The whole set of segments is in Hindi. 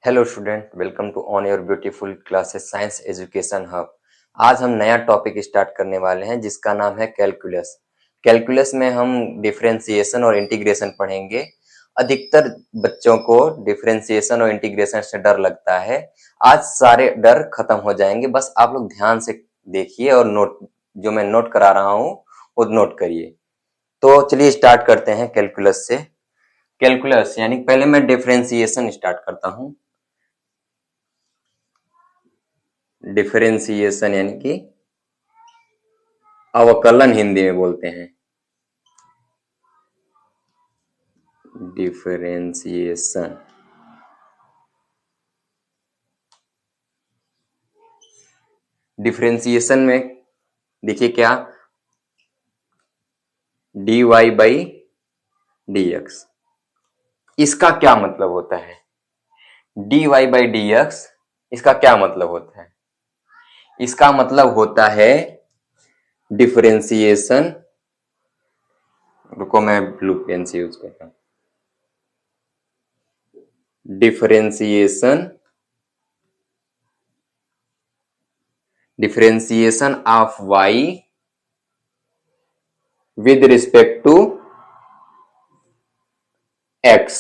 Hello student, welcome to on your beautiful classes science education hub. आज हम नया टॉपिक स्टार्ट करने वाले हैं जिसका नाम है कैलकुलस। कैलकुलस में हम डिफरेंशिएशन और इंटीग्रेशन पढ़ेंगे। अधिकतर बच्चों को डिफरेंशिएशन और इंटीग्रेशन से डर लगता है। आज सारे डर खत्म हो जाएंगे, बस आप लोग ध्यान से देखिए और नोट जो मैं नोट करा रहा हूँ वो नोट करिए। तो चलिए स्टार्ट करते हैं कैलकुलस से। कैलकुलस यानी पहले मैं डिफरेंशिएशन स्टार्ट करता हूँ। डिफरेंशिएशन यानी कि अवकलन हिंदी में बोलते हैं। डिफरेंशिएशन डिफरेंशिएशन में देखिए क्या, dy बाई dx, इसका क्या मतलब होता है? dy बाई dx इसका क्या मतलब होता है? इसका मतलब होता है डिफरेंशिएशन। रुको मैं ब्लू पेन से यूज करता हूं। Differentiation of y with respect to x।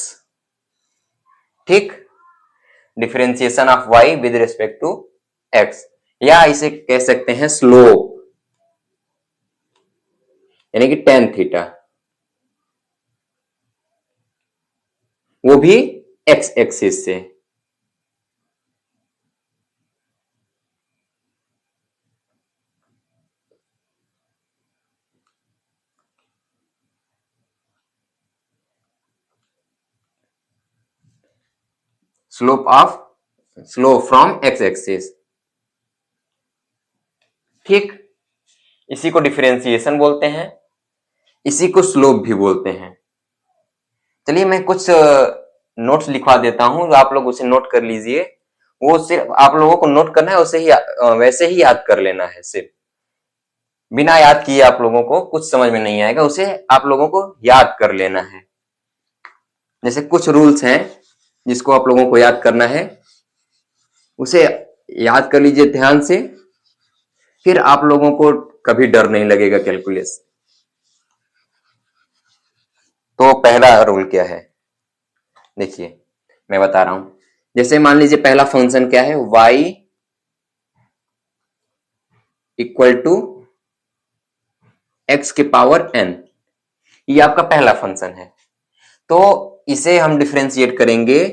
ठीक, differentiation of y with respect to x, या इसे कह सकते हैं स्लोप यानी कि tan थीटा, वो भी x एक्सिस से। Slope from x axis. ठीक, इसी को डिफरेंशिएशन बोलते हैं, इसी को स्लोप भी बोलते हैं। चलिए मैं कुछ नोट्स लिखवा देता हूं, आप लोग उसे नोट कर लीजिए। वो सिर्फ आप लोगों को नोट करना है, उसे ही वैसे ही याद कर लेना है। सिर्फ बिना याद किए आप लोगों को कुछ समझ में नहीं आएगा, उसे आप लोगों को याद कर लेना है। जैसे कुछ रूल्स हैं जिसको आप लोगों को याद करना है, उसे याद कर लीजिए ध्यान से, फिर आप लोगों को कभी डर नहीं लगेगा कैलकुलस। तो पहला रूल क्या है, देखिए मैं बता रहा हूं। जैसे मान लीजिए पहला फंक्शन क्या है, y इक्वल टू x के पावर n, ये आपका पहला फंक्शन है। तो इसे हम डिफरेंशिएट करेंगे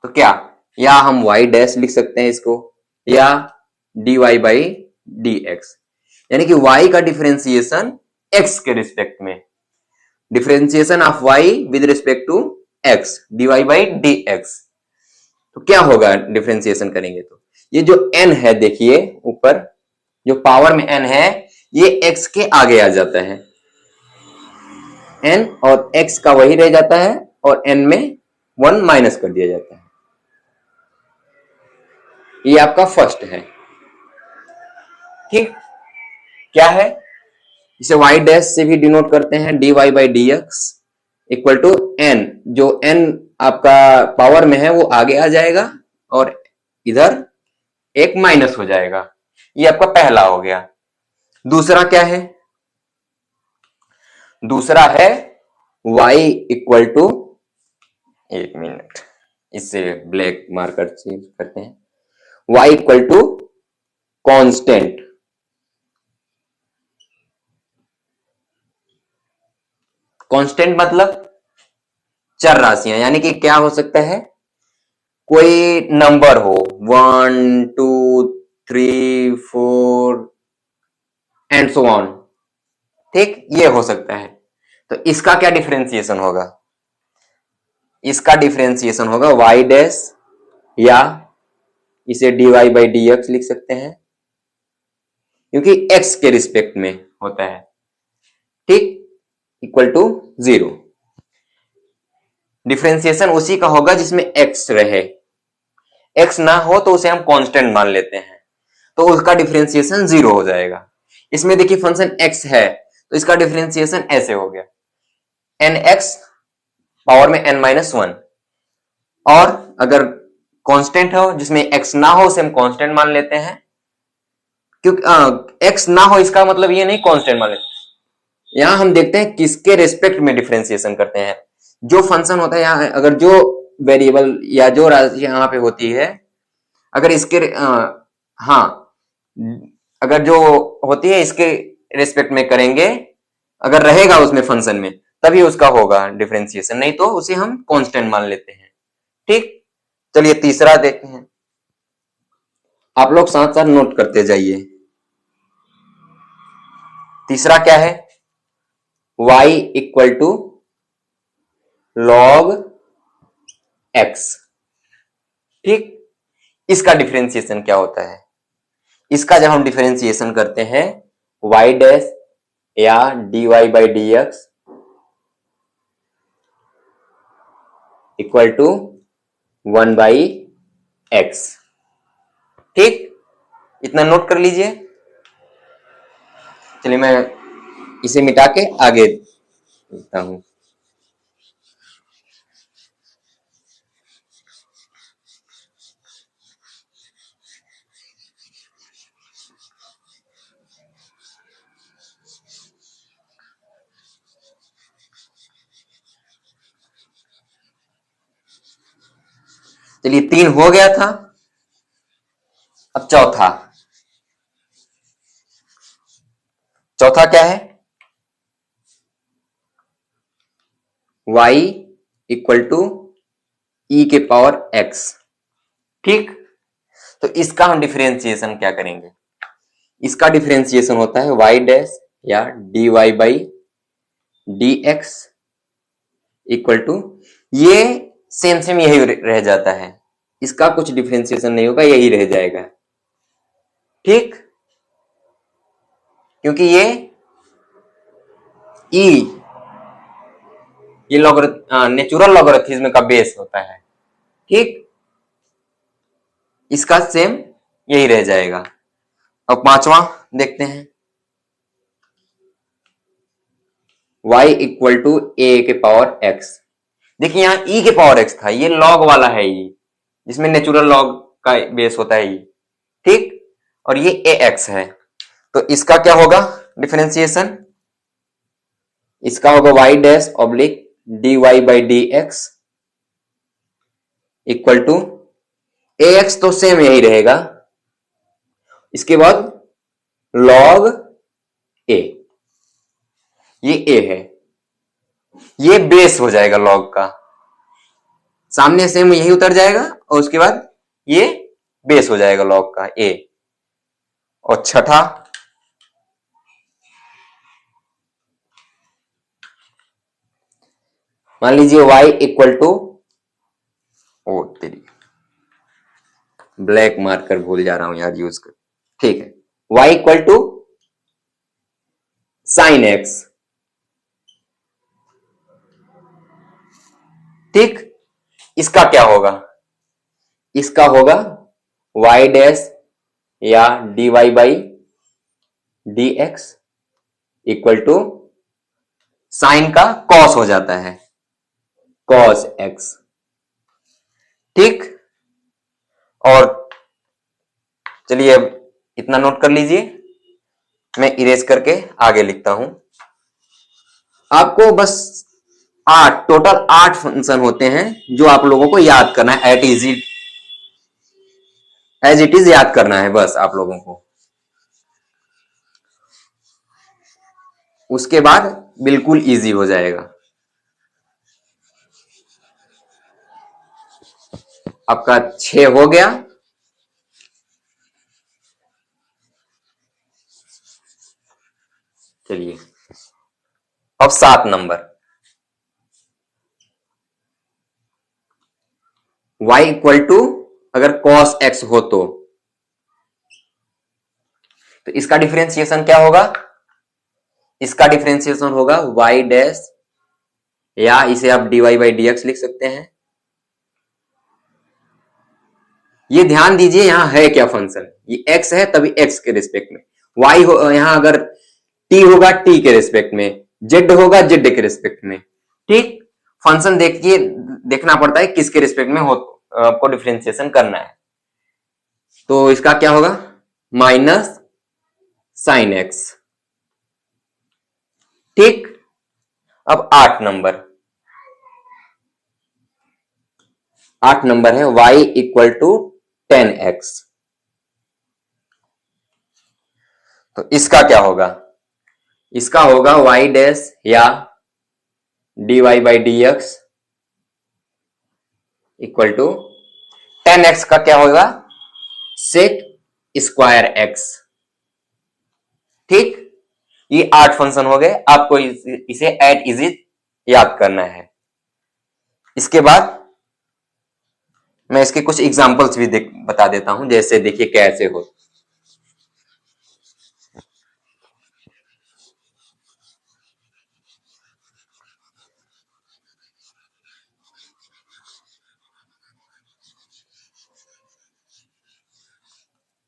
तो क्या, या हम y डैश लिख सकते हैं इसको, या dy बाई dx, यानी कि y का डिफरेंशिएशन x के रिस्पेक्ट में, differentiation of y with respect to x, dy by dx। तो क्या होगा डिफरेंशिएशन करेंगे तो, ये जो n है देखिए ऊपर जो पावर में n है, ये x के आगे आ जाता है, n और x का वही रह जाता है, और n में 1 माइनस कर दिया जाता है। ये आपका फर्स्ट है। ठीक, क्या है, इसे y डैश से भी डिनोट करते हैं, dy by dx equal to n, जो n आपका पावर में है वो आगे आ जाएगा और इधर एक माइनस हो जाएगा। ये आपका पहला हो गया। दूसरा क्या है, दूसरा है y इक्वल टू, एक मिनट इससे ब्लैक मार्कर चेंज करते हैं, y equal to constant. Constant मतलब चर राशियां, यानी कि क्या हो सकता है, कोई नंबर हो 1 2 3 4 एंड सो ऑन। ठीक, ये हो सकता है। तो इसका क्या डिफरेंशिएशन होगा, इसका डिफरेंशिएशन होगा y डैश, या इसे dy बाई dx लिख सकते हैं, क्योंकि x के रिस्पेक्ट में होता है। ठीक, इक्वल टू 0। डिफरेंशिएशन उसी का होगा जिसमें x रहे, x ना हो तो उसे हम कांस्टेंट मान लेते हैं, तो उसका डिफरेंशिएशन 0 हो जाएगा। इसमें देखिए फंक्शन x है, तो इसका डिफरेंशिएशन ऐसे हो गया, nx पावर में n माइनस 1, और अगर कांस्टेंट हो, जिसमें x ना हो उसे हम कांस्टेंट मान लेते हैं। क्योंकि x ना हो इसका मतलब ये नहीं कांस्टेंट मान लेते। यहां हम देखते हैं किसके रेस्पेक्ट में डिफरेंशिएशन करते हैं। जो फंक्शन होता है यहाँ, अगर जो वेरिएबल या जो राशि यहाँ पे होती है, अगर इसके हाँ, अगर जो होती है इसके रेस्पेक्ट में करेंगे, अगर रहेगा उसमें फंक्शन में, तभी उसका होगा डिफरेंशिएशन, नहीं तो उसे हम कांस्टेंट मान लेते हैं। ठीक, चलिए तीसरा देखते हैं। आप लोग साथ साथ नोट करते जाइए। तीसरा क्या है? y equal to log x। ठीक, इसका डिफरेंशिएशन क्या होता है? इसका जब हम डिफरेंशिएशन करते हैं y डैश या dy by d x equal to 1 by x. ठीक, इतना नोट कर लीजिए। चलिए मैं इसे मिटा के आगे लिखता हूं। चलिए 3 हो गया था, अब चौथा। चौथा क्या है? y इक्वल टू e के पावर x। ठीक, तो इसका हम डिफरेंशिएशन क्या करेंगे? इसका डिफरेंशिएशन होता है y डैश या dy by d x equal to, ये सेम सेम यही रह जाता है, इसका कुछ डिफरेंशिएशन नहीं होगा, यही रह जाएगा। ठीक, क्योंकि ये e ये नेचुरल लॉगरिथम का बेस होता है। ठीक, इसका सेम यही रह जाएगा। अब पांचवा देखते हैं, y इक्वल टू ए के पावर x। देखिए यहां e के पावर x था, ये लॉग वाला है, ये जिसमें नेचुरल लॉग का बेस होता है ये। ठीक, और ये ax है, तो इसका क्या होगा डिफरेंशिएशन? इसका होगा y dash oblique dy by d x equal to ax, तो सेम यही रहेगा, इसके बाद log a, ये a है, ये बेस हो जाएगा log का, सामने सेम यही उतर जाएगा और उसके बाद ये बेस हो जाएगा log का a। और छठा, मान लीजिए y इक्वल टू, ओ तेरी ब्लैक मार्कर भूल जा रहा हूं यार यूज कर। ठीक है, y equal to sine x। ठीक, इसका क्या होगा? इसका होगा y डैश या dy by d x equal to sine का कॉस हो जाता है, कॉस x। ठीक, और चलिए अब इतना नोट कर लीजिए, मैं इरेज करके आगे लिखता हूं। आपको बस टोटल 8 फंक्शन होते हैं जो आप लोगों को याद करना है, एज इट इज याद करना है बस आप लोगों को, उसके बाद बिल्कुल इजी हो जाएगा। आपका 6 हो गया। चलिए अब 7 नंबर, y इक्वल टू अगर cos x हो तो इसका डिफरेंशिएशन क्या होगा? इसका डिफरेंशिएशन होगा y डैश, या इसे आप dy बाई डी एक्स लिख सकते हैं। ये ध्यान दीजिए यहां है क्या फंक्शन, ये x है तभी x के रिस्पेक्ट में, y हो यहां अगर t होगा t के रिस्पेक्ट में, z होगा z के रिस्पेक्ट में। ठीक, फंक्शन देखिए देखना पड़ता है किसके रिस्पेक्ट में हो। आपको डिफरेंशिएशन करना है। तो इसका क्या होगा, माइनस साइन एक्स। ठीक, अब 8 नंबर है y इक्वल टू 10x। तो इसका क्या होगा, इसका होगा y डैश या dy by d x equal to 10x का क्या होगा, सेक स्क्वायर x। ठीक, ये 8 फंक्शन हो गए, आपको इसे एट इज याद करना है। इसके बाद मैं इसके कुछ एग्जांपल्स भी बता देता हूं, जैसे देखिए कैसे हो।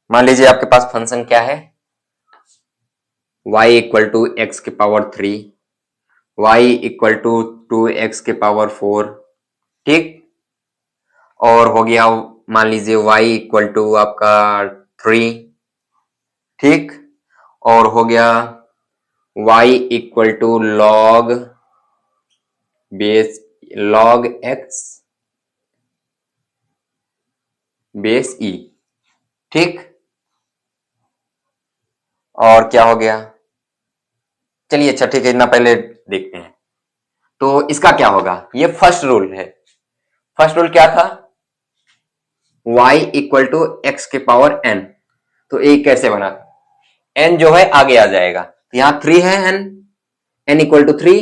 मान लीजिए आपके पास फंक्शन क्या है, y इक्वल टू एक्स के power 3, y equal to 2x के पावर 4। ठीक, और हो गया मान लीजिए y इक्वल टू आपका 3। ठीक, और हो गया y equal to log x base e। ठीक, और क्या हो गया, चलिए अच्छा ठीक है, इतना पहले देखते हैं। तो इसका क्या होगा, ये फर्स्ट रूल है। फर्स्ट रूल क्या था, y इक्वल टू एक्स के पावर n। तो ये कैसे बना, n जो है आगे आ जाएगा, तो यहां 3 है, n इक्वल टू 3,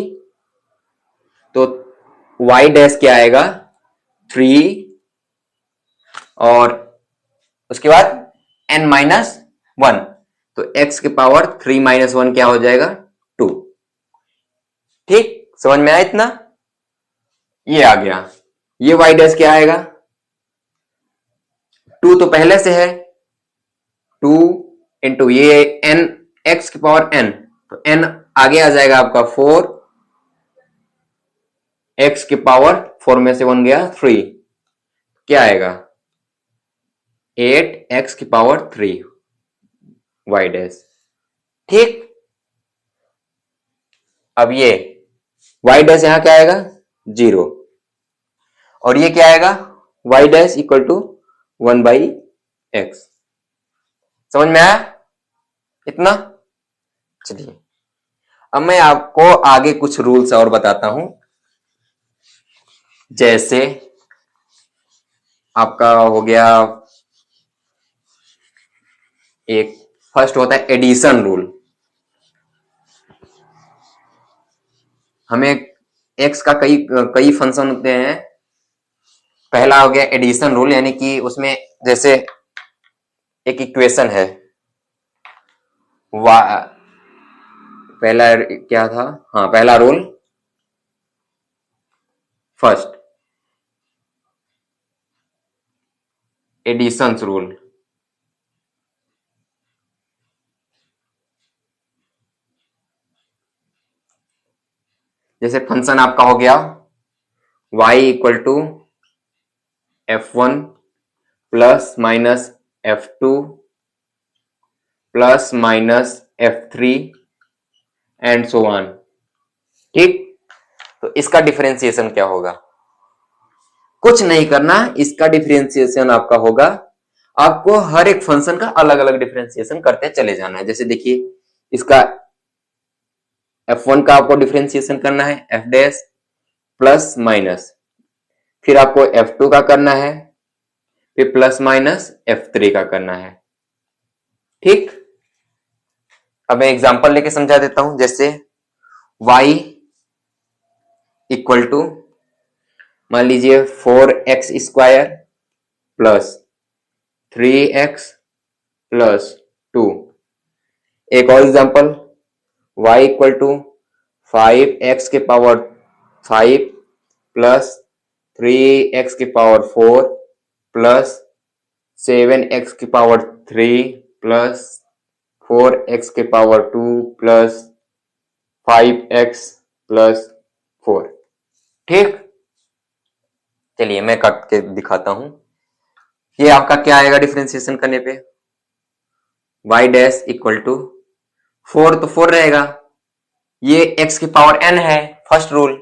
तो y डैश क्या आएगा 3, और उसके बाद n माइनस 1, तो x के पावर 3 माइनस 1 क्या हो जाएगा 2। ठीक, समझ में आया इतना, ये आ गया। ये y डैश क्या आएगा, 2 तो पहले से है, 2 इंटू ये n x की पावर n, तो n आगे आ जाएगा आपका 4, x की पावर 4 में से 1 गया 3, क्या आएगा 8x की पावर 3 y डैश। ठीक, अब ये y डैश यहां क्या आएगा 0, और ये क्या आएगा y dash equal to 1 by x. समझ में आया इतना। चलिए अब मैं आपको आगे कुछ रूल्स और बताता हूं, जैसे आपका हो गया, एक फर्स्ट होता है एडिशन रूल। हमें x का कई फंक्शन होते हैं। पहला हो गया एडिशन रूल, यानी कि उसमें जैसे एक इक्वेशन है, पहला क्या था, हाँ पहला रूल फर्स्ट एडिशन रूल। जैसे फंक्शन आपका हो गया y equal to f1 plus minus f2 plus minus f3 and so on. ठीक, तो इसका डिफरेंशिएशन क्या होगा, कुछ नहीं करना, इसका डिफरेंशिएशन आपका होगा, आपको हर एक फंक्शन का अलग अलग डिफरेंशिएशन करते चले जाना है। जैसे देखिए इसका f1 का आपको डिफरेंशिएशन करना है f डैश प्लस माइनस, फिर आपको f2 का करना है, फिर प्लस माइनस f3 का करना है। ठीक, अब मैं एग्जांपल लेके समझा देता हूं, जैसे y इक्वल टू मान लीजिए 4x square plus 3x plus 2। एक और example y equal to 5x के पावर 5 प्लस 3x की पावर 4 प्लस 7x की पावर 3 प्लस 4x के पावर 2 प्लस 5x प्लस 4। ठीक, चलिए मैं काट के दिखाता हूं। ये आपका क्या आएगा डिफरेंशिएशन करने पे, y डैश इक्वल टू 4, तो 4 रहेगा। ये x की पावर n है, फर्स्ट रूल,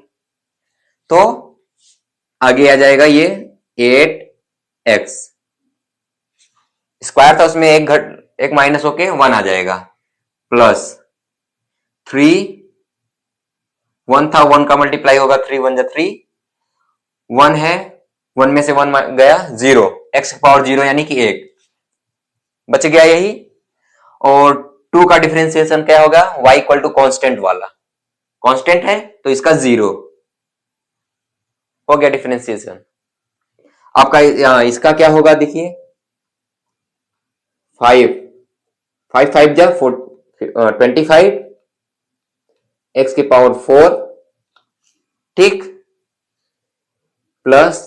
तो आगे आ जाएगा ये 8x स्क्वायर था, उसमें एक माइनस होके 1 आ जाएगा, प्लस 3, 1 था, 1 का मल्टीप्लाई होगा, 3 1 जा 3, 1 है, 1 में से 1 गया 0, x की पावर 0 यानी कि 1 बच गया यही। और 2 का डिफरेंशिएशन क्या होगा, y इक्वल टू कॉन्स्टेंट वाला, कॉन्स्टेंट है तो इसका 0 हो गया डिफरेंशिएशन। आपका इसका क्या होगा देखिए, 5 5 5 जा 25, x की पावर 4, ठीक, प्लस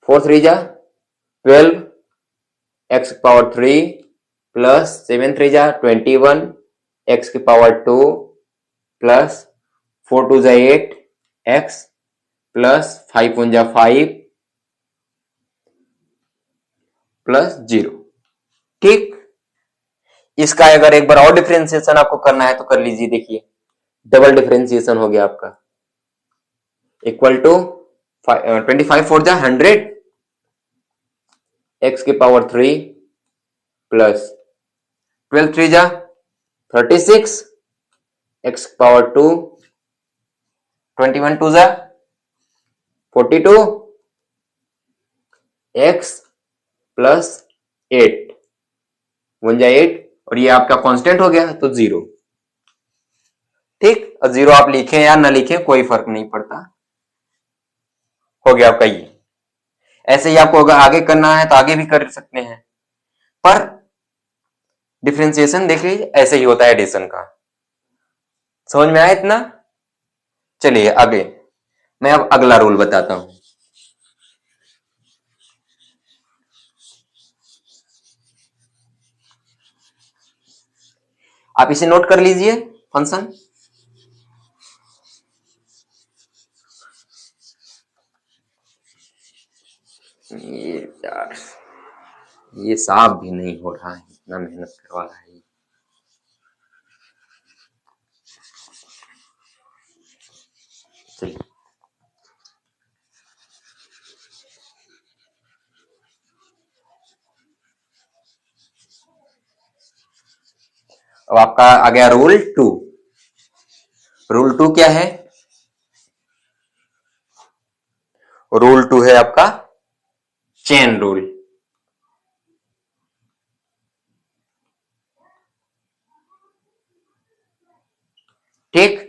4 3 जा 12, x की पावर 3, प्लस 7 3 जा 21, x की पावर 2, प्लस 4 2 जा 8 x, प्लस 5 1 जा 5, प्लस 0, ठीक। इसका अगर एक बार और डिफरेंशिएशन आपको करना है तो कर लीजिए, देखिए डबल डिफरेंशिएशन हो गया आपका, इक्वल टू 25 4 जा 100, x की पावर 3, प्लस 12 3 जा 36, x की पावर 2, 21 2 जा 42, x प्लस 8 1 जा 8, और ये आपका कांस्टेंट हो गया तो 0, ठीक। और 0 आप लिखें या ना लिखें कोई फर्क नहीं पड़ता, हो गया आपका ये। ऐसे ही आपको अगर आगे करना है तो आगे भी कर सकते हैं, पर डिफरेंशिएशन देखिए ऐसे ही होता है एडिशन का। समझ में आया इतना? चलिए आगे मैं अब अगला रूल बताता हूं। आप इसे नोट कर लीजिए, फंक्शन ये यार, ये साफ भी नहीं हो रहा है, इतना मेहनत करवा रहा है। चलिए अब आपका आ गया रूल 2। रूल 2 क्या है? रूल 2 है आपका चेन रूल। ठीक,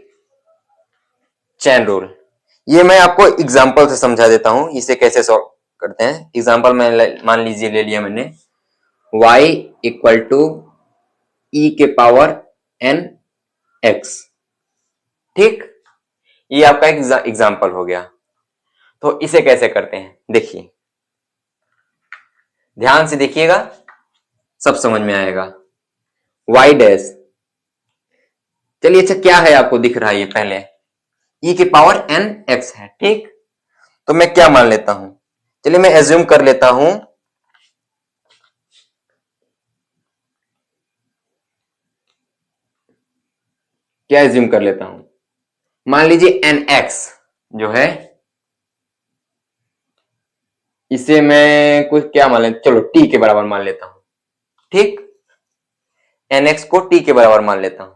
चेन रूल, ये मैं आपको एग्जांपल से समझा देता हूं इसे कैसे सॉल्व करते हैं। एग्जांपल में मान लीजिए ले लिया मैंने y इक्वल टू e के पावर n x, ठीक, ये आपका एग्जांपल हो गया। तो इसे कैसे करते हैं देखिए, ध्यान से देखिएगा, सब समझ में आएगा। y डैश, चलिए अच्छा क्या है आपको दिख रहा है, ये पहले e के पावर n x है, ठीक। तो मैं क्या मान लेता हूं, चलिए मैं एज्यूम कर लेता हूं क्या एज्यूम कर लेता हूं, मान लीजिए nx जो है, इसे मैं कुछ क्या मान लेता, चलो t के बराबर मान लेता हूं, ठीक, nx को t के बराबर मान लेता हूं।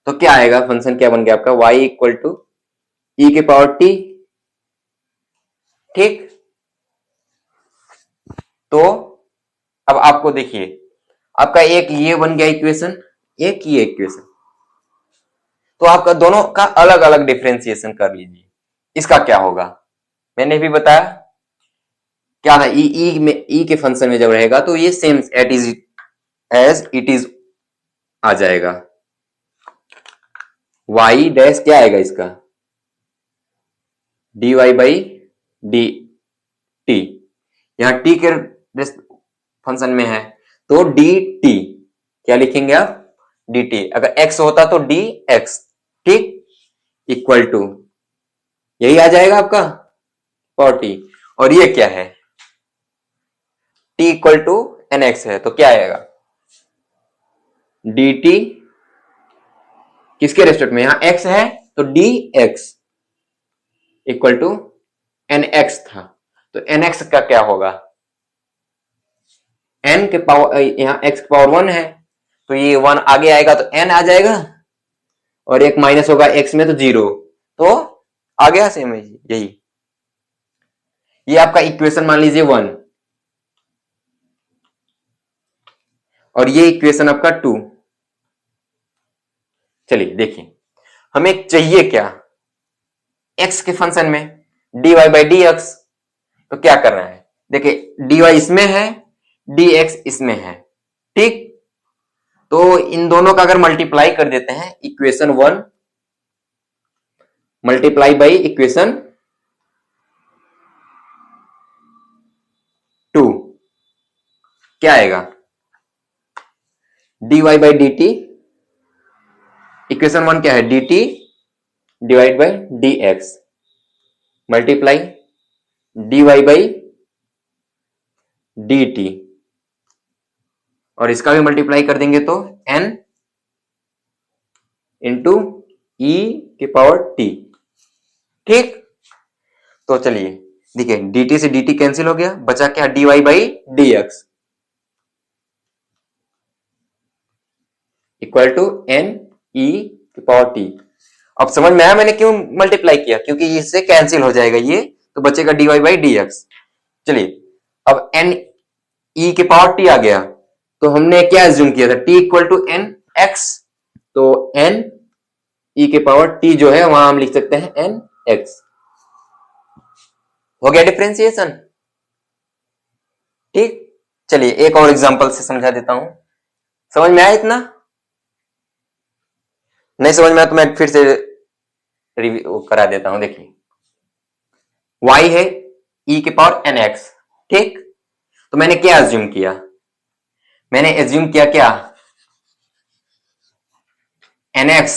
तो क्या आएगा, फंक्शन क्या बन गया आपका, y इक्वल टू e के पावर t, ठीक। तो अब आपको देखिए, आपका एक ये बन गया इक्वेशन, एक ये इक्वेशन, तो आपका दोनों का अलग अलग डिफरेंशिएशन कर लीजिए। इसका क्या होगा, मैंने भी बताया क्या था, ई में ई के फंक्शन में जब रहेगा तो ये same at is as it is आ जाएगा। y डैश क्या आएगा इसका, dy बाई डी टी, यहां t के फंक्शन में है तो dt, क्या लिखेंगे आप, dt, अगर x होता तो dx, ठीक, इक्वल टू यही आ जाएगा आपका पावर टी, और ये क्या है, t equal to n x है, तो क्या आएगा, डी टी किसके रेस्पेक्ट में, यहां x है तो d x equal to n x था, तो एन एक्स का क्या होगा, n के पावर, यहां x के पावर 1 है तो ये 1 आगे आएगा तो n आ जाएगा, और एक माइनस होगा x में तो 0, तो आ गया सेम है यही। ये आपका इक्वेशन मान लीजिए 1, और ये इक्वेशन आपका 2। चलिए देखिए, हमें चाहिए क्या, x के फंक्शन में dy बाई डी एक्स, तो क्या करना है, देखिए dy इसमें है, dx इसमें है, ठीक, तो इन दोनों का अगर मल्टीप्लाई कर देते हैं, इक्वेशन 1 मल्टीप्लाई बाई इक्वेशन 2, क्या आएगा, dy by D T, equation 1 क्या है, dt divide by d x multiply dy by D T, और इसका भी मल्टीप्लाई कर देंगे तो n इंटू ई के पावर t, ठीक। तो चलिए देखिए, dt से dt कैंसिल हो गया, बचा क्या, dy by d x equal to n e की पावर टी। अब समझ में आया मैंने क्यों मल्टीप्लाई किया, क्योंकि इससे कैंसिल हो जाएगा ये, तो बचेगा dy बाई डी एक्स। चलिए अब एन ई के पावर टी आ गया, तो हमने क्या एज्यूम किया था, t equal to n x, तो एन ई के पावर t जो है वहां हम लिख सकते हैं एन एक्स। हो गया डिफरेंशिएशन, ठीक। चलिए एक और एग्जांपल से समझा देता हूं, समझ में आया इतना, नहीं समझ में आया तो मैं फिर से रिव्यू करा देता हूं। देखिए y है e के पावर एन एक्स, ठीक, तो मैंने क्या एज्यूम किया, मैंने एज्यूम किया क्या, n x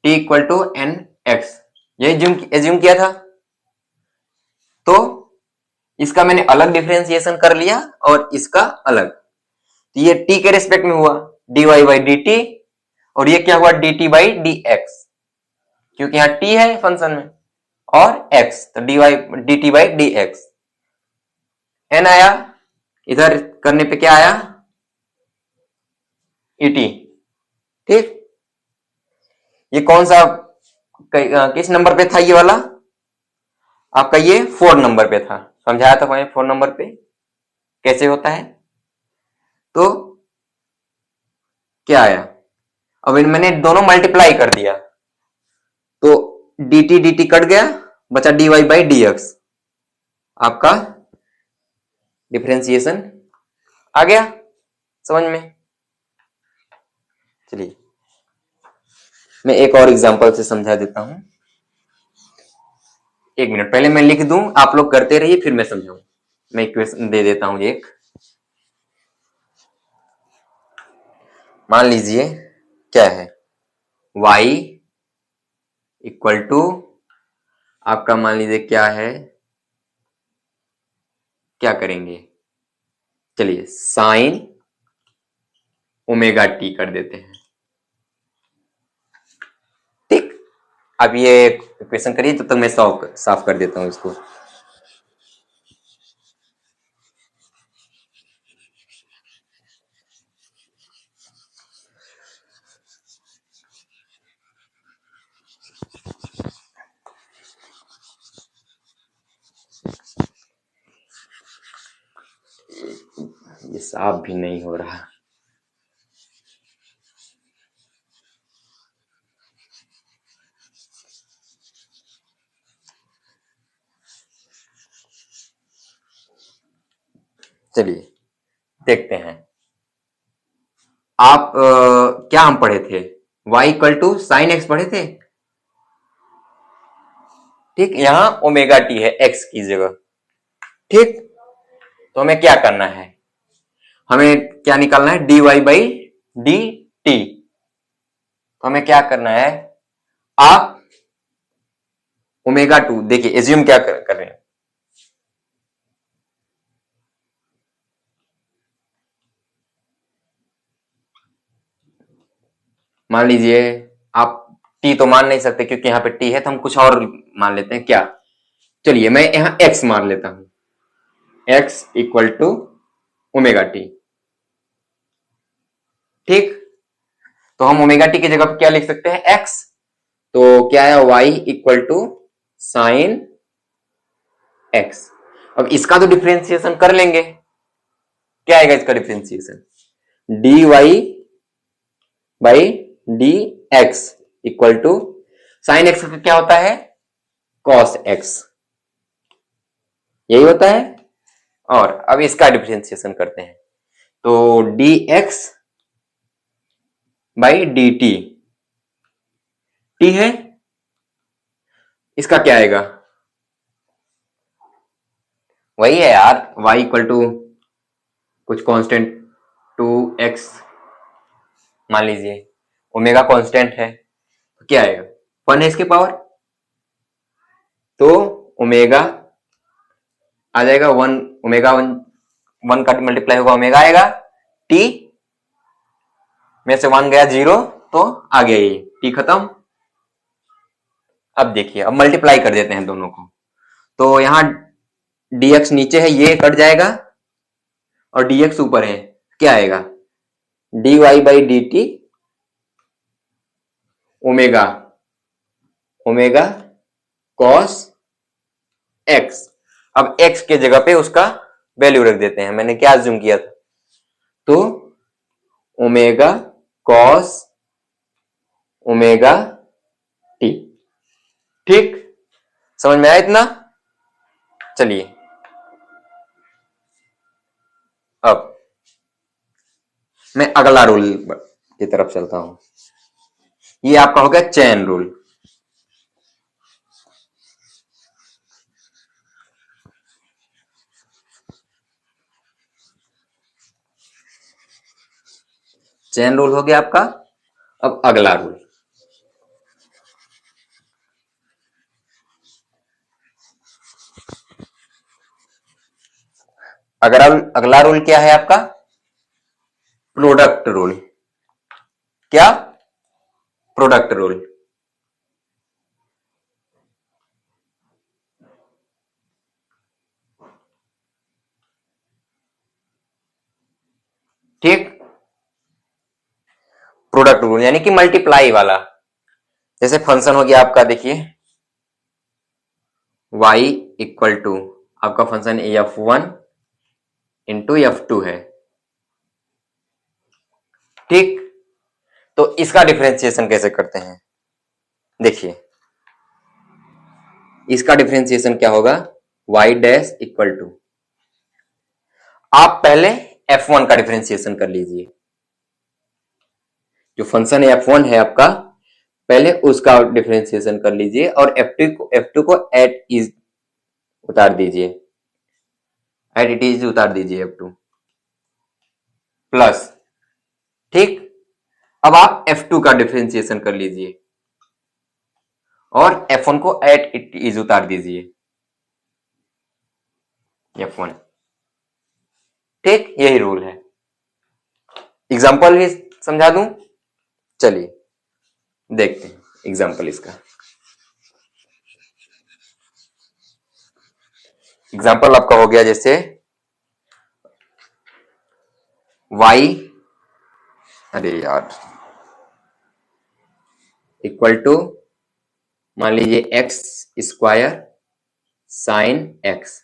t equal to n x, ये एज्यूम किया था, तो इसका मैंने अलग डिफरेंशिएशन कर लिया और इसका अलग, तो ये t के रेस्पेक्ट में हुआ dy बाई डी टी, और ये क्या हुआ dt बाई डी एक्स, क्योंकि यहां t है फंक्शन में और x, तो D T by d x, n आया, इधर करने पे क्या आया, et, ठीक। ये कौन सा, किस नंबर पे था ये वाला, आपका ये 4 नंबर पे था, समझाया था मैं 4 नंबर पे कैसे होता है। तो क्या आया, अब मैंने दोनों मल्टीप्लाई कर दिया, तो dt कट गया, बचा dy बाई डी एक्स, आपका डिफरेंशिएशन आ गया समझ में। चलिए मैं एक और एग्जांपल से समझा देता हूं, एक मिनट पहले मैं लिख दूं, आप लोग करते रहिए फिर मैं समझाऊं। मैं इक्वेशन दे देता हूं एक, मान लीजिए क्या है, y इक्वल टू आपका, मान लीजिए क्या है, क्या करेंगे, चलिए साइन ओमेगा टी कर देते हैं, ठीक। अब ये इक्वेशन करिए, तब तक मैं साफ कर देता हूं इसको। ये साफ भी नहीं हो रहा, चलिए देखते हैं। आप क्या हम पढ़े थे, y equal to sine x पढ़े थे, ठीक, यहां ओमेगा टी है x की जगह, ठीक। तो हमें क्या करना है, हमें क्या निकालना है, dy बाई डी टी, तो हमें क्या करना है, आप ओमेगा 2, देखिए एज्यूम क्या कर रहे हैं, मान लीजिए आप टी तो मान नहीं सकते क्योंकि यहाँ पे टी है, तो हम कुछ और मान लेते हैं क्या, चलिए मैं यहाँ एक्स मान लेता हूं, x equal to omega t. ठीक, तो हम ओमेगा टी की जगह पर क्या लिख सकते हैं, एक्स, तो क्या है y equal to sine x. अब इसका तो डिफ्रेंसिएशन कर लेंगे, क्या आएगा इसका differentiation, d y by d x equal to sine x का क्या होता है, कॉस एक्स, यही होता है। और अब इसका डिफ्रेंसिएशन करते हैं, तो d x by D T, T है, इसका क्या आएगा, वही है यार, y इक्वल टू कुछ कांस्टेंट 2x मान लीजिए, ओमेगा कांस्टेंट है, तो क्या आएगा, 1 है इसके पावर, तो ओमेगा आ जाएगा 1, ओमेगा 1 का मल्टीप्लाई होगा ओमेगा आएगा, t में से 1 गया 0, तो आ गया ये t खत्म। अब देखिए, अब मल्टीप्लाई कर देते हैं दोनों को, तो यहां dx नीचे है, ये कट जाएगा, और dx ऊपर है, क्या आएगा, dy by D T omega omega cos x। अब x के जगह पे उसका वैल्यू रख देते हैं, मैंने क्या अज्यूम किया था, तो ओमेगा कॉस ओमेगा टी। ठीक, समझ में आया इतना, चलिए अब मैं अगला रूल की तरफ चलता हूं, ये आपका हो गया चेन रूल। चेन रूल हो गया आपका, अब अगला रूल, अगला रूल क्या है आपका, प्रोडक्ट रूल। क्या, प्रोडक्ट रूल। ठीक, प्रोडक्ट रूल यानी कि मल्टीप्लाई वाला, जैसे फंक्शन हो गया आपका, देखिए y इक्वल टू आपका फंक्शन f1 इंटू f2 है। ठीक, तो इसका डिफरेंशिएशन कैसे करते हैं, देखिए इसका डिफरेंशिएशन क्या होगा, y डैश इक्वल टू, आप पहले f1 का डिफरेंशिएशन कर लीजिए, जो फंक्शन f1 है आपका, पहले उसका डिफरेंशिएशन कर लीजिए, और f2 को एट इज उतार दीजिए, एट इट इज उतार दीजिए f2 प्लस। ठीक, अब आप f2 का डिफरेंशिएशन कर लीजिए और f1 को एट इट इज उतार दीजिए, f1। ठीक, यही रूल है, एग्जांपल भी समझा दूं, चलिए देखते हैं एग्जांपल इसका। एग्जांपल आपका हो गया जैसे y, अरे यार, इक्वल टू मान लीजिए एक्स स्क्वायर साइन एक्स।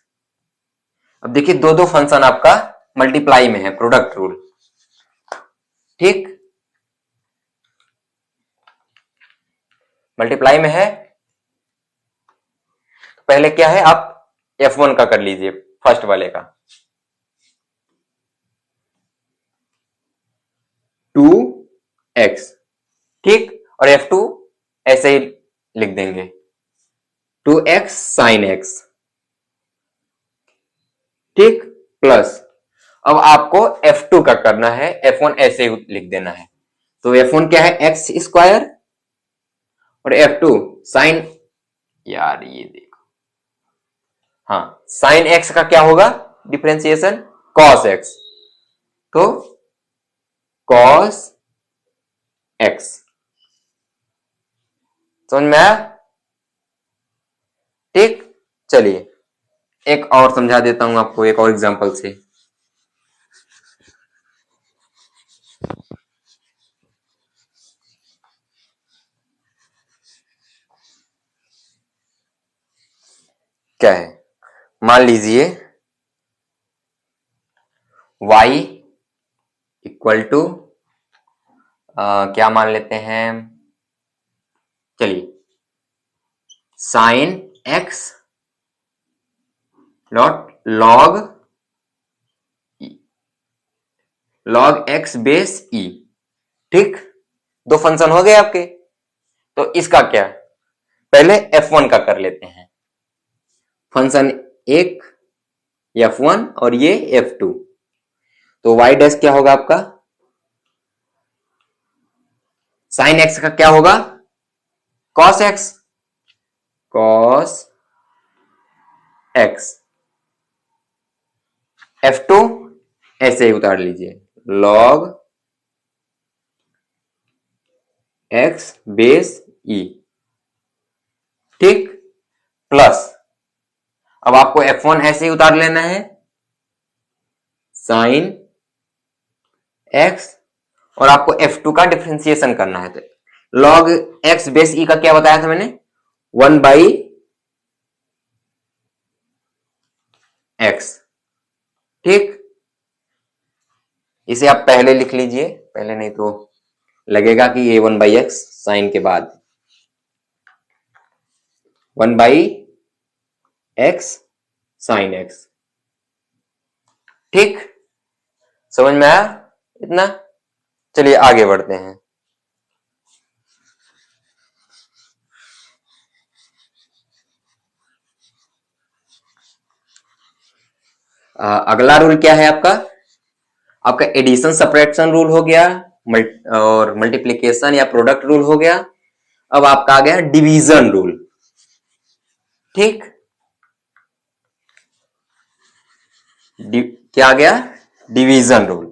अब देखिए दो दो फंक्शन आपका मल्टीप्लाई में है, प्रोडक्ट रूल। ठीक, मल्टीप्लाई में है, तो पहले क्या है, आप f1 का कर लीजिए, फर्स्ट वाले का, 2x। ठीक, और f2 ऐसे ही लिख देंगे, 2x साइन x। ठीक, प्लस अब आपको f2 का करना है, f1 ऐसे ही लिख देना है, तो f1 क्या है, x स्क्वायर, और f2 साइन यार ये देखो, हाँ साइन एक्स का क्या होगा डिफरेंशिएशन, कॉस एक्स, तो कॉस एक्स। समझ में आया? ठीक, चलिए एक और समझा देता हूं आपको एक और एग्जांपल से। क्या है, मान लीजिए y इक्वल टू क्या मान लेते हैं, चलिए sine x dot log x base e. ठीक, दो फंक्शन हो गए आपके। तो इसका क्या, पहले f1 का कर लेते हैं, फंक्शन एक f1 और ये f2। तो y डैश क्या होगा आपका, साइन एक्स का क्या होगा, cos x, cos x। f2 ऐसे ही उतार लीजिए, log x बेस e। ठीक, प्लस अब आपको f1 ऐसे ही उतार लेना है, साइन x, और आपको f2 का डिफरेंशिएशन करना है। तो log x बेस e का क्या बताया था मैंने, 1/x। ठीक, इसे आप पहले लिख लीजिए, पहले नहीं तो लगेगा कि ये 1/x साइन के बाद 1/x साइन x। ठीक, समझ में आया इतना? चलिए आगे बढ़ते हैं। अगला रूल क्या है आपका, आपका एडिशन सब्ट्रैक्शन रूल हो गया, और मल्टीप्लिकेशन या प्रोडक्ट रूल हो गया। अब आपका आ गया डिवीजन रूल। ठीक, क्या आ गया, डिवीजन रूल।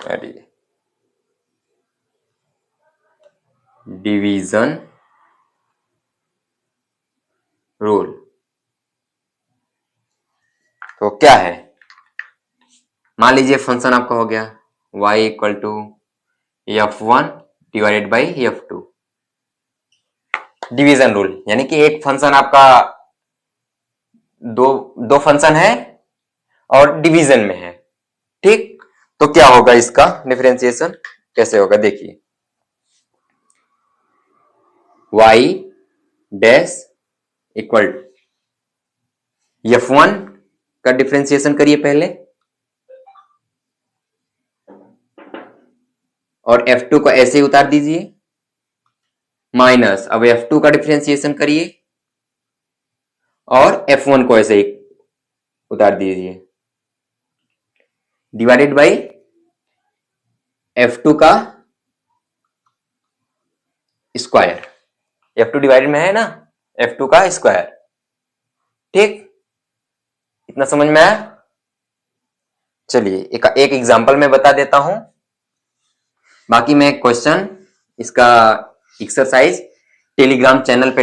अरे डिवीजन रूल तो क्या है, मान लीजिए फंक्शन आपका हो गया y equal to f1 divided by f2। Division rule यानी कि एक फंक्शन आपका दो दो फंक्शन है और डिवीजन में है। ठीक, तो क्या होगा इसका डिफरेंशिएशन कैसे होगा, देखिए y डैश इक्वल f1 का डिफरेंशिएशन करिए पहले, और f2 को ऐसे ही उतार दीजिए, माइनस अब f2 का डिफरेंशिएशन करिए और f1 को ऐसे ही उतार दीजिए, डिवाइडेड बाई f2 का स्क्वायर। f2 डिवाइडेड में है ना, f2 का स्क्वायर। ठीक, इतना समझ में आया? चलिए एक एग्जांपल में बता देता हूं, बाकी मैं क्वेश्चन इसका एक्सरसाइज टेलीग्राम चैनल पे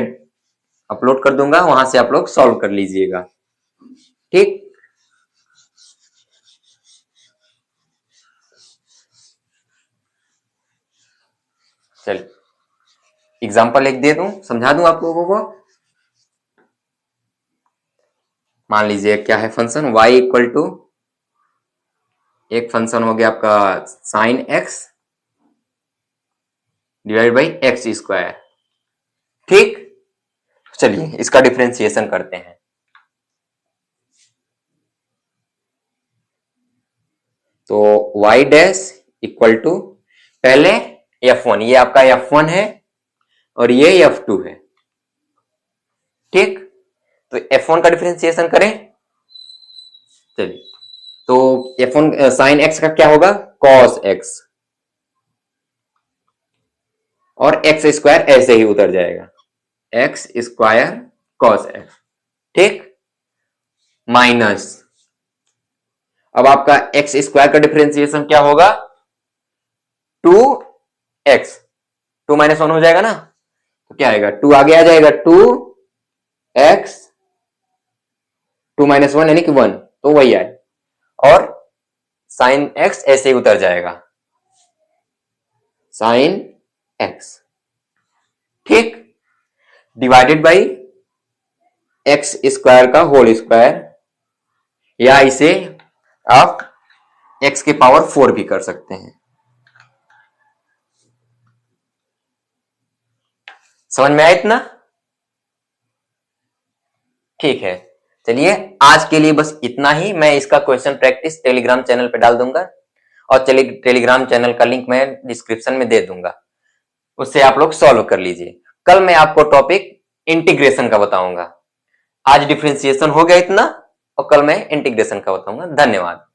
अपलोड कर दूंगा, वहां से आप लोग सॉल्व कर लीजिएगा। ठीक, चलिए एग्जांपल एक दे दूं, समझा दूं आप लोगों को। मान लीजिए क्या है फंक्शन y इक्वल टू, एक फंक्शन हो गया आपका sine x divide by x square. ठीक, चलिए इसका डिफरेंशिएशन करते हैं। तो y डैश इक्वल टू, पहले f1, ये आपका f1 है और ये f2 है। ठीक, तो f1 का डिफरेंशिएशन करें, चलिए तो f1 साइन x का क्या होगा, cos x। और एक्स स्क्वायर ऐसे ही उतर जाएगा, एक्स स्क्वायर कॉस एक्स, ठीक, माइनस, अब आपका एक्स स्क्वायर का डिफरेंशिएशन क्या होगा, 2x, 2 - 1 हो जाएगा ना, तो क्या आएगा, 2 आगे आ जाएगा, 2x, 2 - 1 यानी कि 1, तो वही आए, और साइन x ऐसे ही उतर जाएगा, साइन x, ठीक, डिवाइडेड बाई एक्स स्क्वायर का होल स्क्वायर, या इसे आप x के पावर 4 भी कर सकते हैं। समझ में आया इतना? ठीक है, चलिए आज के लिए बस इतना ही। मैं इसका क्वेश्चन प्रैक्टिस टेलीग्राम चैनल पे डाल दूंगा, और चलिए टेलीग्राम चैनल का लिंक मैं डिस्क्रिप्शन में दे दूंगा, उससे आप लोग सॉल्व कर लीजिए। कल मैं आपको टॉपिक इंटीग्रेशन का बताऊंगा। आज डिफरेंशिएशन हो गया इतना, और कल मैं इंटीग्रेशन का बताऊंगा। धन्यवाद।